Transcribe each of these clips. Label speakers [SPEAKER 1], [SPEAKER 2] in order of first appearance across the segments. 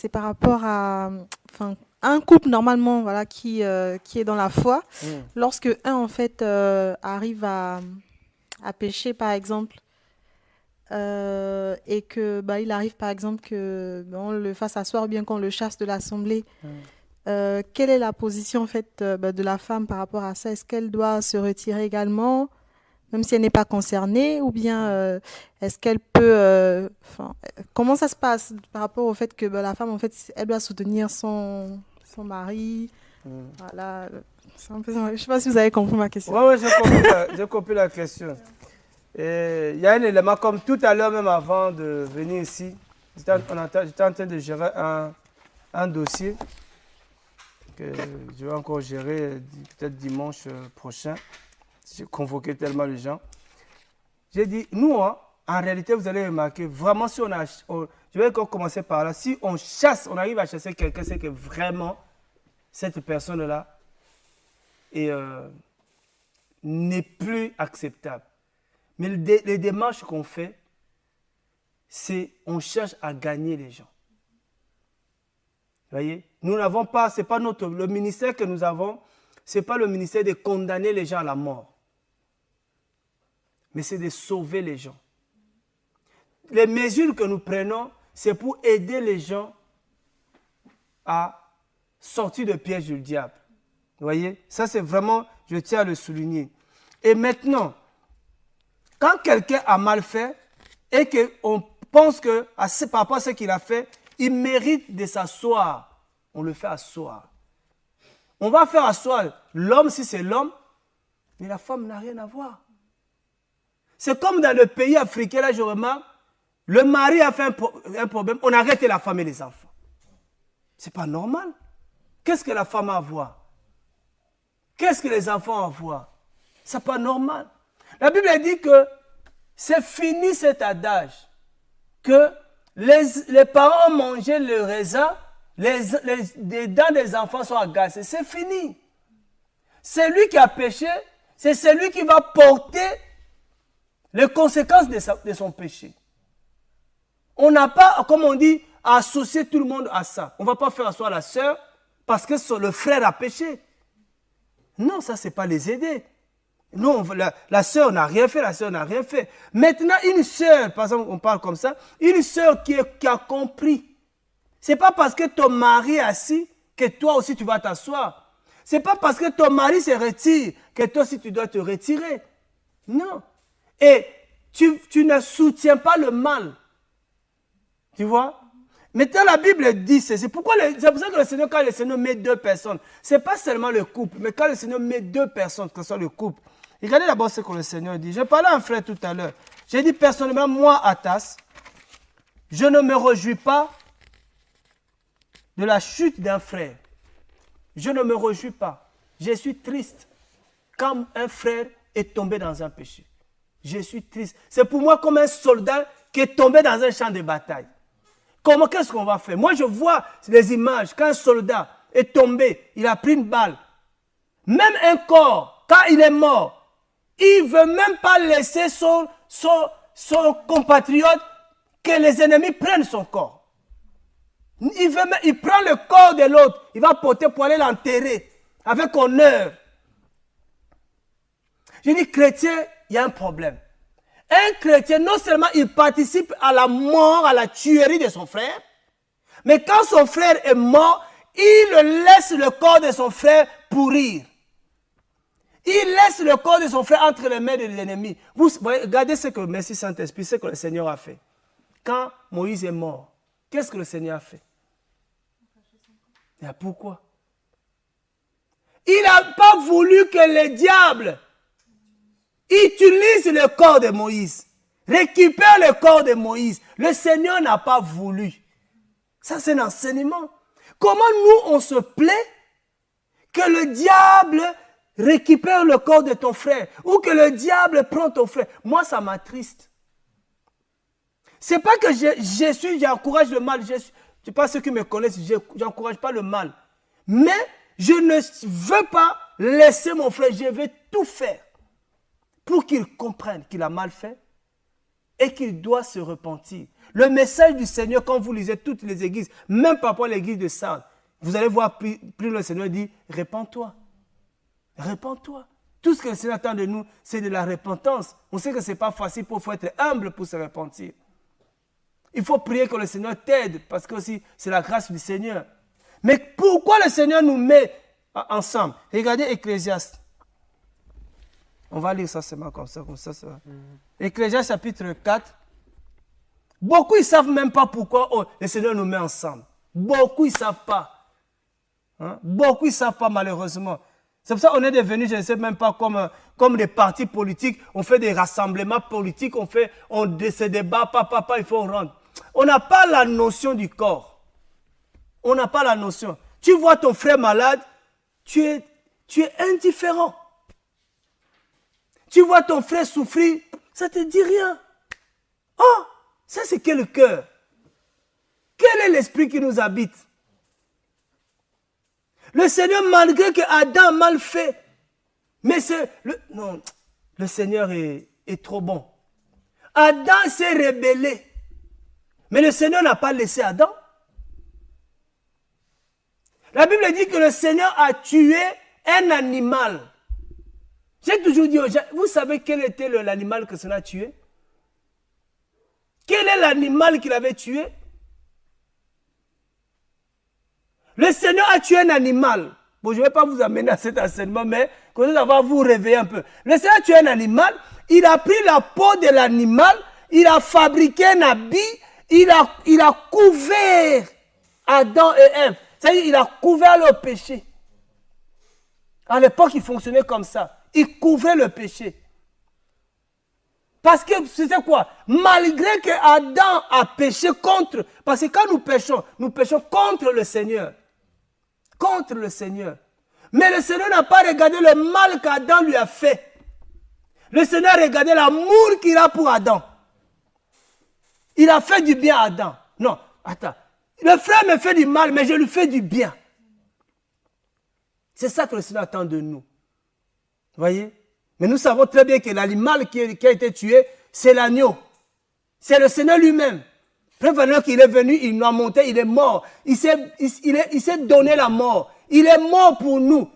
[SPEAKER 1] c'est par rapport à, enfin, un couple normalement, voilà, qui est dans la foi. Lorsque un en fait arrive à pécher, par exemple, et que bah, il arrive par exemple que on le fasse asseoir ou bien qu'on le chasse de l'assemblée. Quelle est la position en fait bah, de la femme par rapport à ça? Est-ce qu'elle doit se retirer également, même si elle n'est pas concernée, ou bien est-ce qu'elle peut, comment ça se passe par rapport au fait que bah, la femme en fait elle doit soutenir son mari, voilà. C'est un peu, je sais pas si vous avez compris ma question.
[SPEAKER 2] Oui, j'ai compris la question. Et il y a un élément, comme tout à l'heure, même avant de venir ici, j'étais en train de gérer un dossier que je vais encore gérer peut-être dimanche prochain. J'ai convoqué tellement de gens. J'ai dit, nous, hein, en réalité, vous allez remarquer, vraiment, si je vais encore commencer par là, si on chasse, on arrive à chasser quelqu'un, c'est que vraiment, cette personne-là n'est plus acceptable. Mais les démarches qu'on fait, c'est on cherche à gagner les gens. Vous voyez? Nous n'avons pas, c'est pas le ministère que nous avons, ce n'est pas le ministère de condamner les gens à la mort. Mais c'est de sauver les gens. Les mesures que nous prenons, c'est pour aider les gens à sortir du piège du diable. Vous voyez? Ça, c'est vraiment, je tiens à le souligner. Et maintenant, quand quelqu'un a mal fait et qu'on pense que, par rapport à ce qu'il a fait, il mérite de s'asseoir, on le fait asseoir. On va faire asseoir l'homme si c'est l'homme, mais la femme n'a rien à voir. C'est comme dans le pays africain, là je remarque, le mari a fait un problème, on arrête la femme et les enfants. C'est pas normal. Qu'est-ce que la femme a à voir? Qu'est-ce que les enfants ont à voir? C'est pas normal. La Bible dit que c'est fini cet adage, que les parents ont mangé le raisin, les dents des enfants sont agacées. C'est fini. C'est lui qui a péché, c'est celui qui va porter les conséquences de son péché. On n'a pas, comme on dit, à associer tout le monde à ça. On ne va pas faire asseoir la sœur parce que le frère a péché. Non, ça, ce n'est pas les aider. Non, la sœur n'a rien fait, la sœur n'a rien fait. Maintenant, une sœur, par exemple, on parle comme ça, une sœur qui a compris. Ce n'est pas parce que ton mari est assis que toi aussi tu vas t'asseoir. Ce n'est pas parce que ton mari se retire que toi aussi tu dois te retirer. Non. Et tu ne soutiens pas le mal. Tu vois? Maintenant, la Bible dit, c'est pour ça que le Seigneur, quand le Seigneur met deux personnes, ce n'est pas seulement le couple, mais quand le Seigneur met deux personnes, que ce soit le couple, regardez d'abord ce que le Seigneur dit. Je parlais à un frère tout à l'heure. J'ai dit personnellement, moi, Atas, je ne me réjouis pas de la chute d'un frère. Je ne me réjouis pas. Je suis triste quand un frère est tombé dans un péché. Je suis triste. C'est pour moi comme un soldat qui est tombé dans un champ de bataille. Qu'est-ce qu'on va faire? Moi, je vois les images. Quand un soldat est tombé, il a pris une balle. Même un corps, quand il est mort, il ne veut même pas laisser son compatriote que les ennemis prennent son corps. Il prend le corps de l'autre, il va porter pour aller l'enterrer avec honneur. Je dis, chrétien, il y a un problème. Un chrétien, non seulement il participe à la mort, à la tuerie de son frère, mais quand son frère est mort, il laisse le corps de son frère pourrir. Il laisse le corps de son frère entre les mains de l'ennemi. Vous voyez, regardez ce que, merci Saint-Esprit, ce que le Seigneur a fait. Quand Moïse est mort, qu'est-ce que le Seigneur a fait? Et pourquoi? Il n'a pas voulu que le diable utilise le corps de Moïse, récupère le corps de Moïse. Le Seigneur n'a pas voulu. Ça, c'est un enseignement. Comment nous, on se plaît que le diable récupère le corps de ton frère ou que le diable prend ton frère? Moi, ça m'attriste. Ce n'est pas que j'encourage le mal. Je ne sais pas ceux qui me connaissent, je n'encourage pas le mal. Mais je ne veux pas laisser mon frère, je vais tout faire pour qu'il comprenne qu'il a mal fait et qu'il doit se repentir. Le message du Seigneur, quand vous lisez toutes les églises, même par rapport à l'église de Sardes, vous allez voir plus le Seigneur dit, répands-toi. Répands-toi. Tout ce que le Seigneur attend de nous, c'est de la repentance. On sait que ce n'est pas facile, il faut être humble pour se repentir. Il faut prier que le Seigneur t'aide, parce que aussi, c'est la grâce du Seigneur. Mais pourquoi le Seigneur nous met ensemble? Regardez Ecclésiaste. On va lire ça seulement comme ça. Ecclésiaste chapitre 4. Beaucoup, ils ne savent même pas pourquoi le Seigneur nous met ensemble. Beaucoup, ils ne savent pas. Hein? Beaucoup, ils ne savent pas, malheureusement. C'est pour ça qu'on est devenu, je ne sais même pas, comme des partis politiques. On fait des rassemblements politiques, on se débat, papa, il faut rendre. On n'a pas la notion du corps. On n'a pas la notion. Tu vois ton frère malade, tu es indifférent. Tu vois ton frère souffrir, ça ne te dit rien. Oh, ça c'est quel cœur? Quel est l'esprit qui nous habite? Le Seigneur, malgré que Adam a mal fait, mais le Seigneur est trop bon. Adam s'est rebellé, mais le Seigneur n'a pas laissé Adam. La Bible dit que le Seigneur a tué un animal. J'ai toujours dit aux gens, vous savez quel était l'animal que le Seigneur a tué? Quel est l'animal qu'il avait tué? Le Seigneur a tué un animal. Bon, je ne vais pas vous amener à cet enseignement, mais quand ça va vous réveiller un peu. Le Seigneur a tué un animal, il a pris la peau de l'animal, il a fabriqué un habit, il a couvert Adam et Ève. C'est-à-dire, il a couvert leur péché. À l'époque, il fonctionnait comme ça. Il couvrait le péché. Parce que, c'était quoi? Malgré que Adam a péché contre, parce que quand nous péchons contre le Seigneur. Contre le Seigneur. Mais le Seigneur n'a pas regardé le mal qu'Adam lui a fait. Le Seigneur a regardé l'amour qu'il a pour Adam. Il a fait du bien à Adam. Non, attends. Le frère me fait du mal, mais je lui fais du bien. C'est ça que le Seigneur attend de nous. Vous voyez? Mais nous savons très bien que l'animal qui a été tué, c'est l'agneau. C'est le Seigneur lui-même. Prévenant qu'il est venu, il nous a monté, il est mort. Il s'est donné la mort. Il est mort pour nous.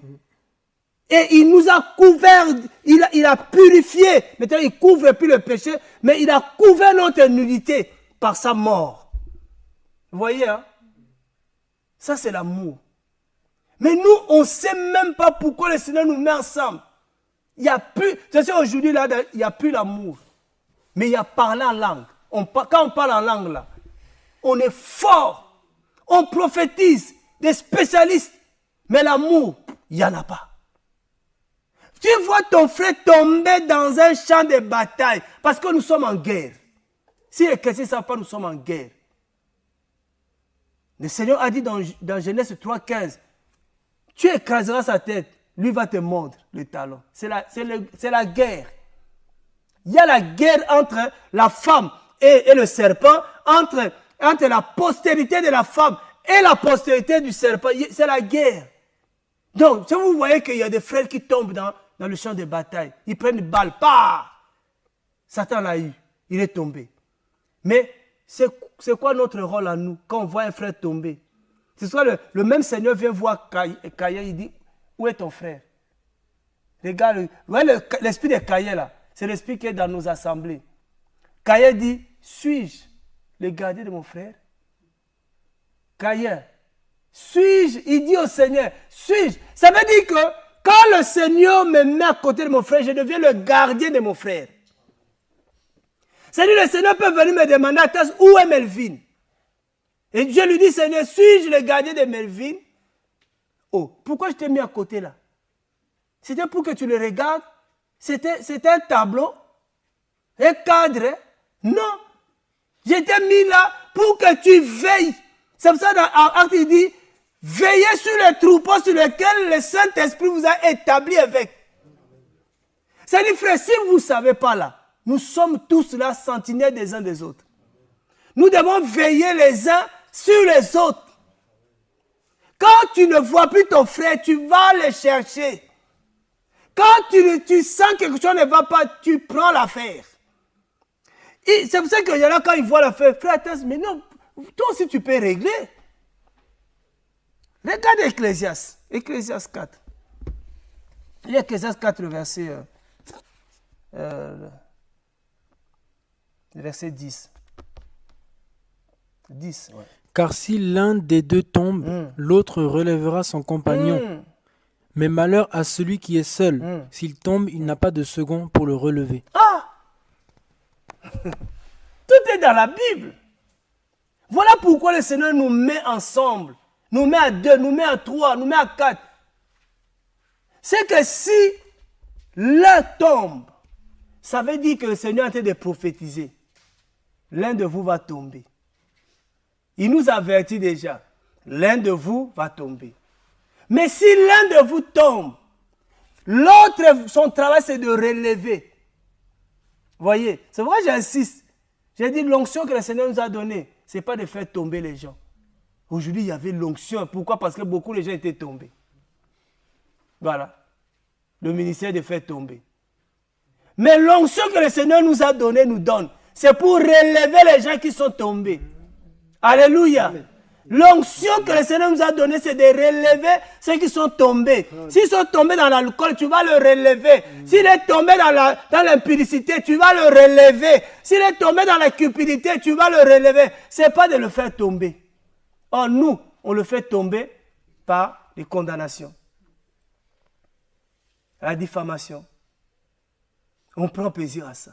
[SPEAKER 2] Et il nous a couvert, il a purifié. Maintenant, il ne couvre plus le péché, mais il a couvert notre nudité par sa mort. Vous voyez, hein? Ça, c'est l'amour. Mais nous, on ne sait même pas pourquoi le Seigneur nous met ensemble. Il n'y a plus, je sais aujourd'hui, là, il n'y a plus l'amour. Mais il y a parler en langue. Quand on parle en langue, là, on est fort. On prophétise, des spécialistes. Mais l'amour, il n'y en a pas. Tu vois ton frère tomber dans un champ de bataille parce que nous sommes en guerre. Si les chrétiens ne savent pas, nous sommes en guerre. Le Seigneur a dit dans Genèse 3,15, tu écraseras sa tête, lui va te mordre le talon. C'est la guerre. Il y a la guerre entre la femme et le serpent, entre la postérité de la femme et la postérité du serpent. C'est la guerre. Donc, si vous voyez qu'il y a des frères qui tombent dans le champ de bataille, ils prennent une balle, Satan l'a eu, il est tombé. Mais c'est quoi notre rôle à nous quand on voit un frère tomber? C'est soit le même Seigneur vient voir Caïn, il dit, où est ton frère? Regarde, l'esprit de Caïn là, c'est l'esprit qui est dans nos assemblées. Caïn dit, suis-je le gardien de mon frère? Caïn, suis-je? Il dit au Seigneur, suis-je? Ça veut dire que quand le Seigneur me met à côté de mon frère, je deviens le gardien de mon frère. C'est-à-dire le Seigneur peut venir me demander à Tasse, où est Melvin? Et je lui dis, Seigneur, suis-je le gardien de Melvin? Oh, pourquoi je t'ai mis à côté là? C'était pour que tu le regardes? C'était un tableau? Un cadre? Non. J'étais mis là pour que tu veilles. C'est pour ça dans Acte, il dit, veillez sur les troupeaux sur lesquels le Saint-Esprit vous a établi avec. C'est-à-dire, frère, si vous ne savez pas là, nous sommes tous là sentinelles des uns des autres. Nous devons veiller les uns sur les autres. Quand tu ne vois plus ton frère, tu vas le chercher. Quand tu sens que quelque chose ne va pas, tu prends l'affaire. C'est pour ça qu'il y en a quand ils voient la feuille, frère, mais non, toi aussi tu peux régler. Regarde Ecclésiaste, Ecclésiaste 4. Il y a Ecclésiaste 4, verset 10. 10, ouais.
[SPEAKER 3] Car si l'un des deux tombe, l'autre relèvera son compagnon. Mais malheur à celui qui est seul. S'il tombe, il n'a pas de second pour le relever.
[SPEAKER 2] Ah! Tout est dans la Bible. Voilà pourquoi le Seigneur nous met ensemble. Nous met à 2, nous met à 3, nous met à 4. C'est que si l'un tombe, ça veut dire que le Seigneur est en train de prophétiser. L'un de vous va tomber. Il nous avertit déjà. L'un de vous va tomber. Mais si l'un de vous tombe, l'autre, son travail, c'est de relever. Voyez, c'est pourquoi j'insiste. J'ai dit l'onction que le Seigneur nous a donnée, ce n'est pas de faire tomber les gens. Aujourd'hui, il y avait l'onction. Pourquoi? Parce que beaucoup de gens étaient tombés. Voilà. Le ministère de faire tomber. Mais l'onction que le Seigneur nous a donnée, nous donne. C'est pour relever les gens qui sont tombés. Alléluia. L'onction que le Seigneur nous a donnée, c'est de relever ceux qui sont tombés. S'ils sont tombés dans l'alcool, tu vas le relever. S'il est tombé dans l'impudicité, tu vas le relever. S'il est tombé dans la cupidité, tu vas le relever. Ce n'est pas de le faire tomber. Or, nous, on le fait tomber par les condamnations. La diffamation. On prend plaisir à ça.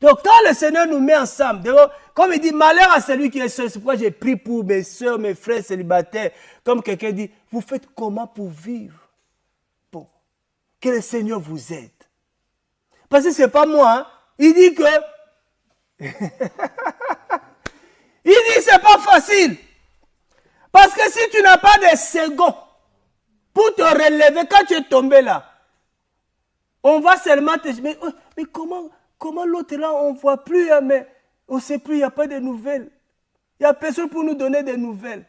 [SPEAKER 2] Donc, quand le Seigneur nous met ensemble, comme il dit, malheur à celui qui est seul, c'est pourquoi j'ai pris pour mes soeurs, mes frères célibataires, comme quelqu'un dit, vous faites comment pour vivre? Bon, que le Seigneur vous aide. Parce que ce n'est pas moi, hein. Il dit que, il dit c'est pas facile. Parce que si tu n'as pas de second pour te relever, quand tu es tombé là, on va seulement te dire, mais comment l'autre là, on ne voit plus, hein, mais on ne sait plus, il n'y a pas de nouvelles. Il n'y a personne pour nous donner des nouvelles.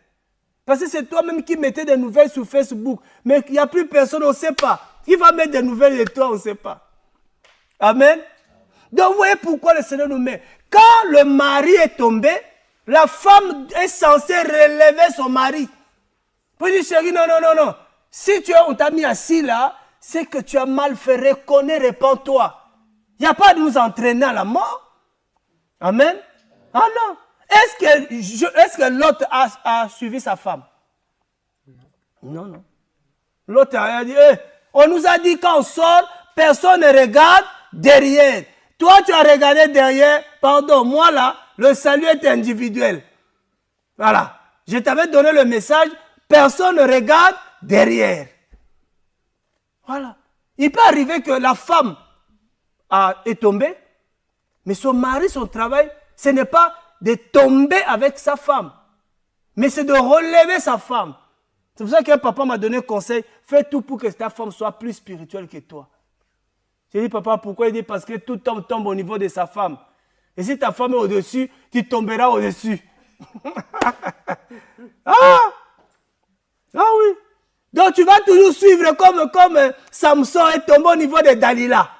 [SPEAKER 2] Parce que c'est toi-même qui mettais des nouvelles sur Facebook, mais il n'y a plus personne, on ne sait pas. Qui va mettre des nouvelles de toi, on ne sait pas. Amen. Donc vous voyez pourquoi le Seigneur nous met. Quand le mari est tombé, la femme est censée relever son mari. Pour dire, chérie, non. Si on t'a mis assis là, c'est que tu as mal fait. Reconnais, répands-toi. Il n'y a pas de nous entraîner à la mort. Amen. Ah non. Est-ce que l'autre a suivi sa femme? Non. L'autre a dit, on nous a dit quand on sort, personne ne regarde derrière. Toi, tu as regardé derrière. Pardon, moi là, le salut est individuel. Voilà. Je t'avais donné le message, personne ne regarde derrière. Voilà. Il peut arriver que la femme est tombée, mais son mari, son travail, ce n'est pas de tomber avec sa femme, mais c'est de relever sa femme. C'est pour ça que papa m'a donné conseil, fais tout pour que ta femme soit plus spirituelle que toi. J'ai dit, papa, pourquoi? Il dit, parce que tout homme tombe au niveau de sa femme. Et si ta femme est au-dessus, tu tomberas au-dessus. Ah oui. Donc tu vas toujours suivre comme Samson est tombé au niveau de Dalila.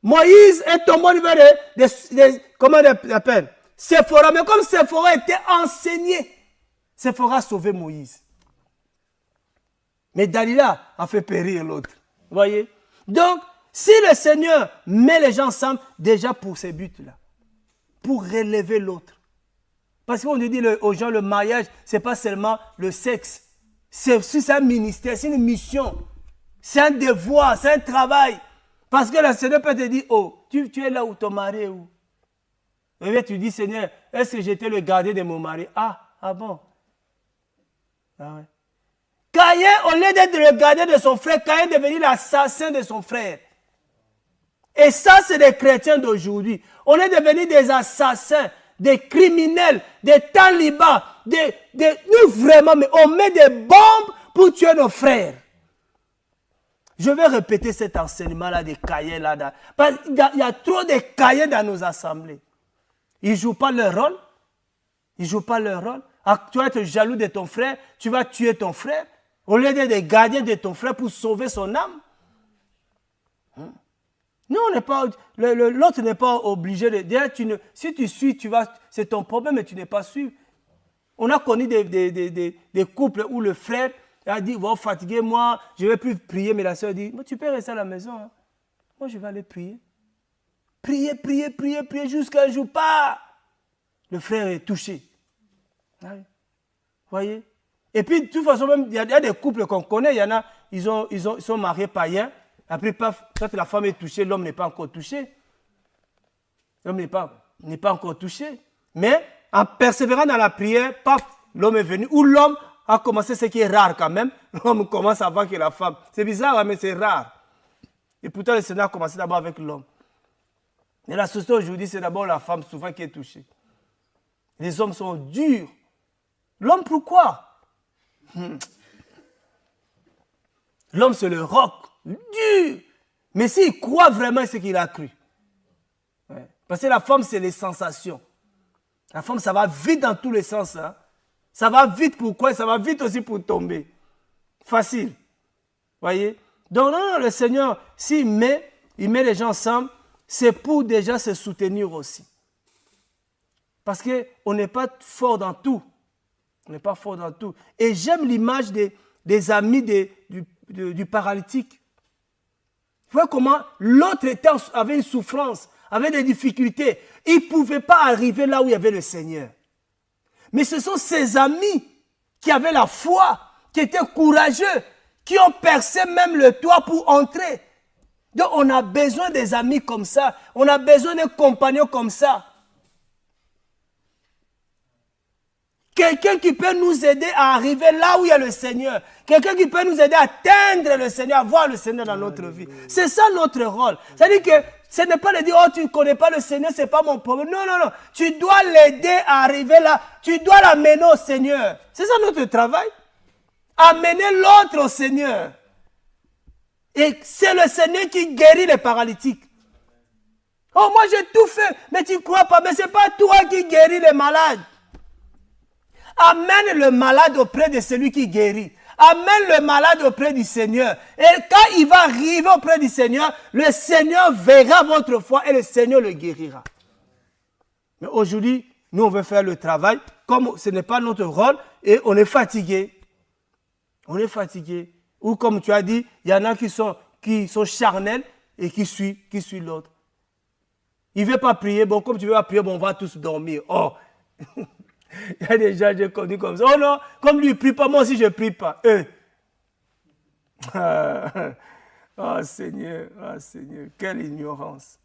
[SPEAKER 2] Moïse est tombé au niveau de comment on appelle? Séphora. Mais comme Séphora était enseigné, Séphora a sauvé Moïse. Mais Dalila a fait périr l'autre. Vous voyez? Donc, si le Seigneur met les gens ensemble, déjà pour ces buts-là, pour relever l'autre. Parce qu'on dit aux gens, le mariage, ce n'est pas seulement le sexe. C'est un ministère, c'est une mission. C'est un devoir, c'est un travail. Parce que le Seigneur peut te dire, oh, tu es là où ton mari est où? Et bien tu dis, Seigneur, est-ce que j'étais le gardien de mon mari? Ah bon? Ah ouais. Caïn, au lieu d'être le gardien de son frère, Caïn est devenu l'assassin de son frère. Et ça, c'est les chrétiens d'aujourd'hui. On est devenus des assassins, des criminels, des talibans, nous vraiment, mais on met des bombes pour tuer nos frères. Je vais répéter cet enseignement-là des cahiers là. Parce qu'il y a trop de cahiers dans nos assemblées. Ils ne jouent pas leur rôle. Ils ne jouent pas leur rôle. Ah, tu vas être jaloux de ton frère, tu vas tuer ton frère, au lieu d'être des gardiens de ton frère pour sauver son âme. Non, on n'est pas, l'autre n'est pas obligé de dire, si tu suis, c'est ton problème et tu n'es pas suivi. On a connu des couples où le frère a dit, va fatiguer moi, je ne vais plus prier, mais la soeur dit, tu peux rester à la maison, hein. Moi je vais aller prier. Prier jusqu'à un jour, pas. Le frère est touché. Vous voyez? Et puis, de toute façon, même, il y a des couples qu'on connaît, il y en a, ils sont mariés païens. Après, paf, quand la femme est touchée, l'homme n'est pas encore touché. L'homme n'est pas encore touché. Mais, en persévérant dans la prière, paf, l'homme est venu. Ou l'homme a commencé, ce qui est rare quand même. L'homme commence avant que la femme. C'est bizarre, mais c'est rare. Et pourtant, le Seigneur a commencé d'abord avec l'homme. Et la société aujourd'hui, c'est d'abord la femme souvent qui est touchée. Les hommes sont durs. L'homme, pourquoi? L'homme, c'est le roc, dur. Mais s'il croit vraiment ce qu'il a cru. Ouais. Parce que la femme, c'est les sensations. La femme, ça va vite dans tous les sens. Hein. Ça va vite pour quoi? Ça va vite aussi pour tomber. Facile. Voyez? Donc, non, le Seigneur, s'il met les gens ensemble, c'est pour déjà se soutenir aussi. Parce qu'on n'est pas fort dans tout. On n'est pas fort dans tout. Et j'aime l'image des amis du paralytique. Vous voyez comment l'autre avait une souffrance, avait des difficultés. Il ne pouvait pas arriver là où il y avait le Seigneur. Mais ce sont ses amis qui avaient la foi, qui étaient courageux, qui ont percé même le toit pour entrer. Donc on a besoin des amis comme ça. On a besoin d'un compagnon comme ça. Quelqu'un qui peut nous aider à arriver là où il y a le Seigneur. Quelqu'un qui peut nous aider à atteindre le Seigneur, à voir le Seigneur dans notre vie. C'est ça notre rôle. C'est-à-dire que ce n'est pas de dire, oh, tu ne connais pas le Seigneur, ce n'est pas mon problème. Non, non, non. Tu dois l'aider à arriver là. Tu dois l'amener au Seigneur. C'est ça notre travail. Amener l'autre au Seigneur. Et c'est le Seigneur qui guérit les paralytiques. Oh, moi j'ai tout fait, mais tu ne crois pas. Mais ce n'est pas toi qui guéris les malades. Amène le malade auprès de celui qui guérit. Amène le malade auprès du Seigneur. Et quand il va arriver auprès du Seigneur, le Seigneur verra votre foi et le Seigneur le guérira. Mais aujourd'hui, nous on veut faire le travail comme ce n'est pas notre rôle et on est fatigué. On est fatigué. Ou comme tu as dit, il y en a qui sont charnels et qui suivent l'autre. Il ne veut pas prier. Bon, comme tu ne veux pas prier, bon, on va tous dormir. Oh. Il y a des gens que j'ai connus comme ça. Oh non, comme lui, il ne prie pas, moi aussi je ne prie pas. Oh Seigneur, quelle ignorance.